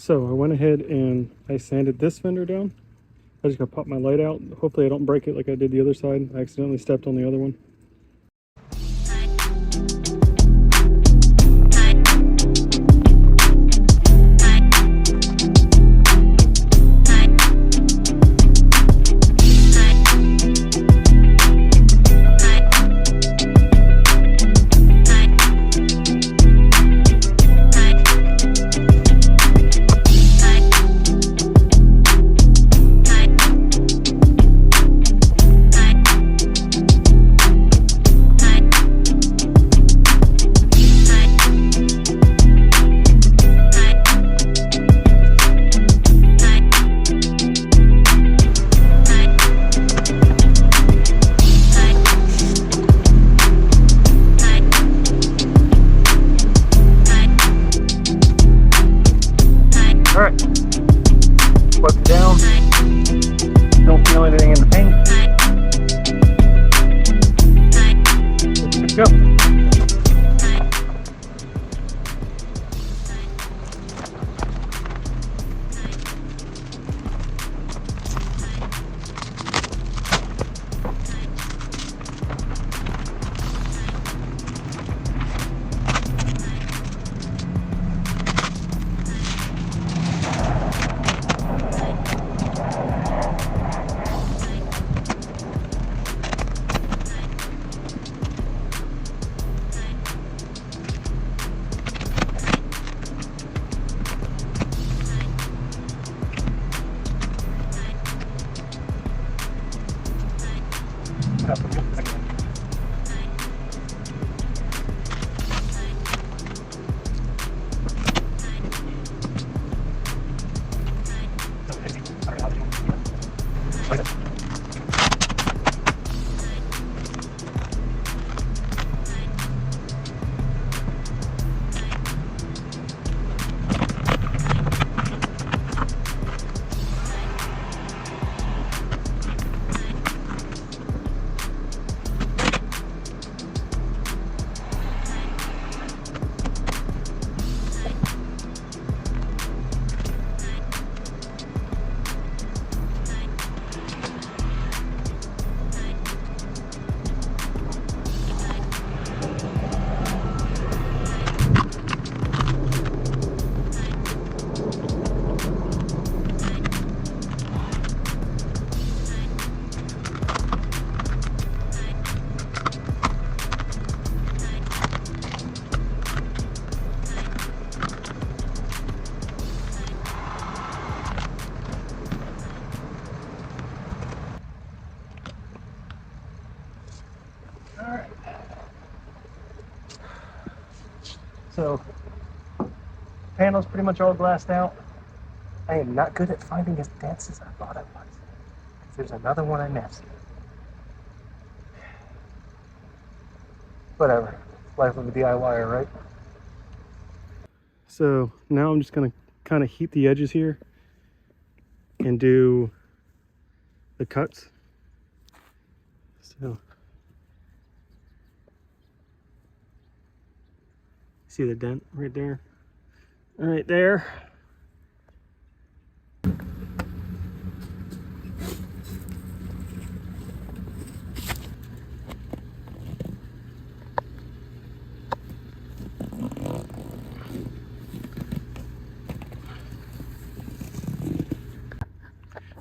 So I went ahead and I sanded this fender down. I just gotta pop my light out. Hopefully I don't break it like I did the other side. I accidentally stepped on the other one. Alright, swept it down, don't feel anything in the paint. Let's go. Alright. So, panel's pretty much all glassed out. I am not good at finding as dense as I thought I was. There's another one I missed. Whatever. Life of a DIYer, right? So now I'm just gonna kind of heat the edges here and do the cuts. So see the dent right there? Right there.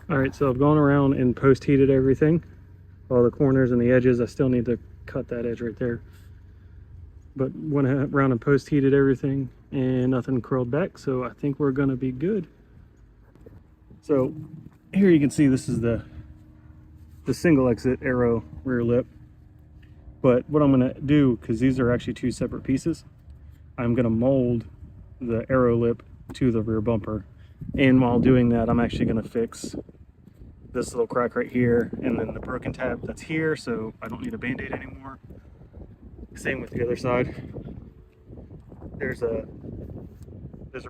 All right, so I've gone around and post-heated everything. All the corners and the edges, I still need to cut that edge right there. But went around and post-heated everything and nothing curled back, so I think we're gonna be good. So here you can see this is the single exit arrow rear lip. But what I'm gonna do, because these are actually two separate pieces, I'm gonna mold the arrow lip to the rear bumper. And while doing that, I'm actually gonna fix this little crack right here and then the broken tab that's here, so I don't need a band-aid anymore. Same with the other side. There's a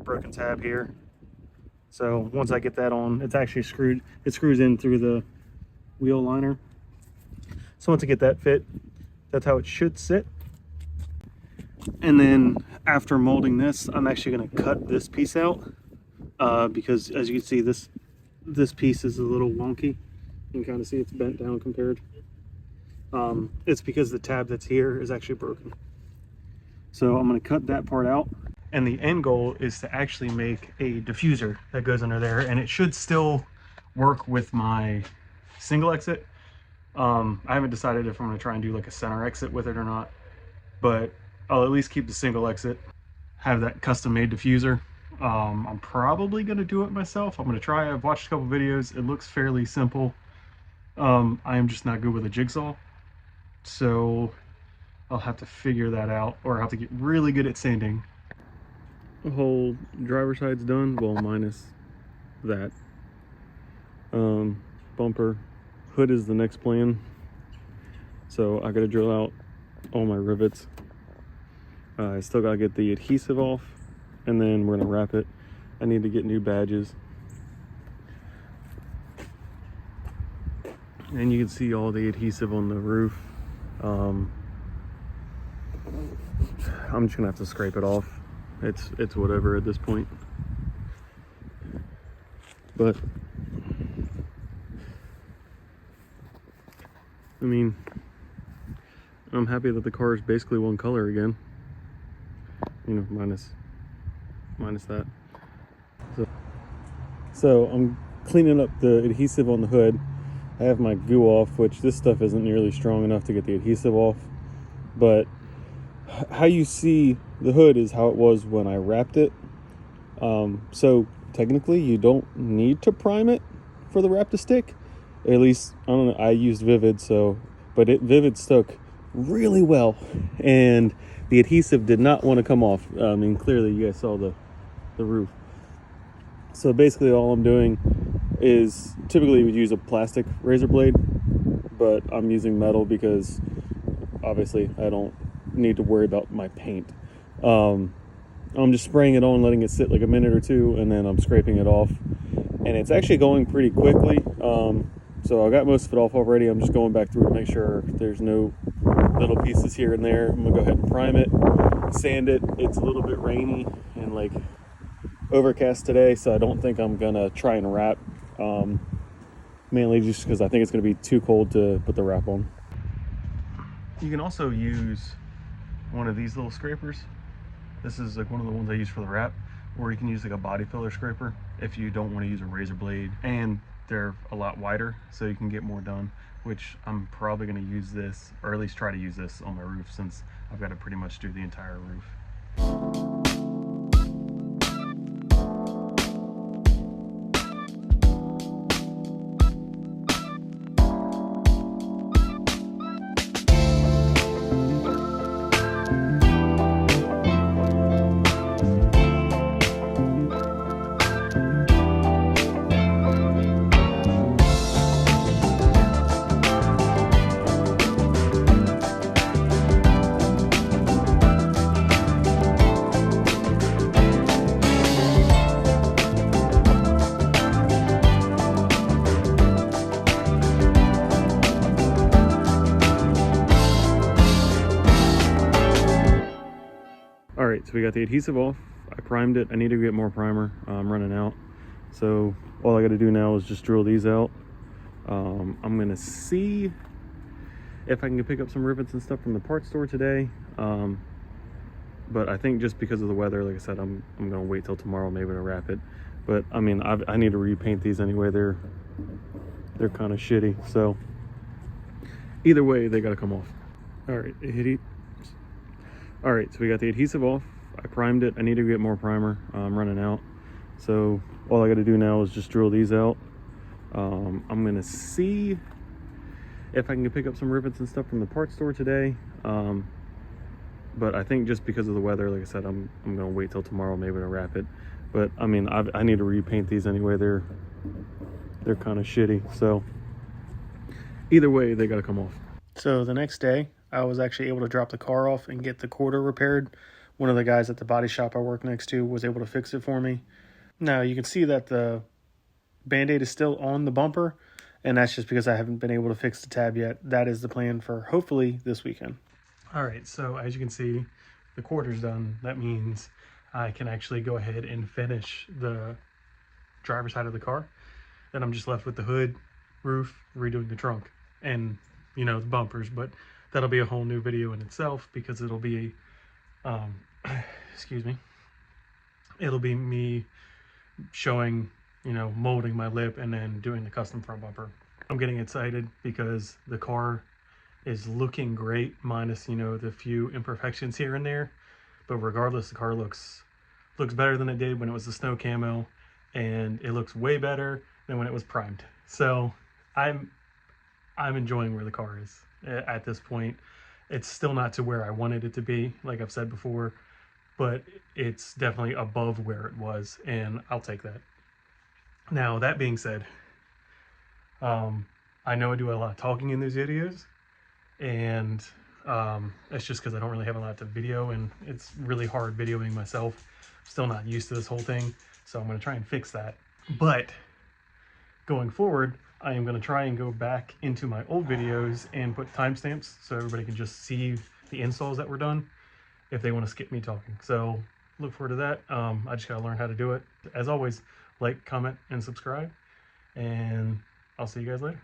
broken tab here. So once I get that on, it's actually screwed, it screws in through the wheel liner. So once I get that fit, that's how it should sit. And then after molding this, I'm actually gonna cut this piece out because as you can see, this piece is a little wonky. You can kind of see it's bent down compared. It's because the tab that's here is actually broken. So I'm going to cut that part out. And the end goal is to actually make a diffuser that goes under there, and it should still work with my single exit. I haven't decided if I'm going to try and do like a center exit with it or not, but I'll at least keep the single exit, have that custom made diffuser. I'm probably going to do it myself. I'm going to try. I've watched a couple videos. It looks fairly simple. I am just not good with a jigsaw, so I'll have to figure that out, or I'll have to get really good at sanding. The whole driver's side's done, well, minus that. Bumper, hood is the next plan. So I gotta drill out all my rivets. I still gotta get the adhesive off, and then we're gonna wrap it. I need to get new badges. And you can see all the adhesive on the roof. I'm just gonna have to scrape it off. It's whatever at this point. But I mean, I'm happy that the car is basically one color again. You know, minus that. So I'm cleaning up the adhesive on the hood. I have my goo off, which this stuff isn't nearly strong enough to get the adhesive off. But how you see the hood is how it was when I wrapped it. So technically you don't need to prime it for the wrap to stick. At least, I don't know, I used Vivid, but Vivid stuck really well, and the adhesive did not want to come off. I mean, clearly you guys saw the roof. So basically all I'm doing is, typically would use a plastic razor blade, but I'm using metal because obviously I don't need to worry about my paint. I'm just spraying it on, letting it sit like a minute or two, and then I'm scraping it off, and it's actually going pretty quickly. So I got most of it off already. I'm just going back through to make sure there's no little pieces here and there. I'm gonna go ahead and prime it, sand it. It's a little bit rainy and like overcast today, so I don't think I'm gonna try and wrap, mainly just because I think it's gonna be too cold to put the wrap on. You can also use one of these little scrapers. This is like one of the ones I use for the wrap, or you can use like a body filler scraper if you don't want to use a razor blade, and they're a lot wider so you can get more done, which I'm probably going to use this, or at least try to use this on my roof, since I've got to pretty much do the entire roof. All right, so we got the adhesive off. I primed it. I need to get more primer. I'm running out. So all I got to do now is just drill these out. I'm going to see if I can pick up some rivets and stuff from the parts store today. But I think just because of the weather, like I said, I'm going to wait till tomorrow maybe to wrap it. But I mean, I need to repaint these anyway. They're kind of shitty. So either way, they got to come off. All right, All right, so we got the adhesive off. I primed it. I need to get more primer. I'm running out. So all I got to do now is just drill these out. I'm going to see if I can pick up some rivets and stuff from the parts store today. But I think just because of the weather, like I said, I'm going to wait till tomorrow maybe to wrap it. But I mean, I need to repaint these anyway. They're kind of shitty. So either way, they got to come off. So the next day, I was actually able to drop the car off and get the quarter repaired. One of the guys at the body shop I work next to was able to fix it for me. Now you can see that the Band-Aid is still on the bumper, and that's just because I haven't been able to fix the tab yet. That is the plan for hopefully this weekend. All right, so as you can see, the quarter's done. That means I can actually go ahead and finish the driver's side of the car. Then I'm just left with the hood, roof, redoing the trunk, and you know, the bumpers. But that'll be a whole new video in itself, because it'll be excuse me, it'll be me showing, you know, molding my lip and then doing the custom front bumper. I'm getting excited because the car is looking great, minus, you know, the few imperfections here and there. But regardless, the car looks better than it did when it was the snow camo, and it looks way better than when it was primed. So I'm enjoying where the car is at this point. It's still not to where I wanted it to be, like I've said before, but it's definitely above where it was, and I'll take that. Now, that being said, I know I do a lot of talking in these videos, and it's just because I don't really have a lot to video, and it's really hard videoing myself. I'm still not used to this whole thing, so I'm going to try and fix that. But going forward, I am going to try and go back into my old videos and put timestamps so everybody can just see the installs that were done if they want to skip me talking. So look forward to that. I just got to learn how to do it. As always, like, comment, and subscribe, and I'll see you guys later.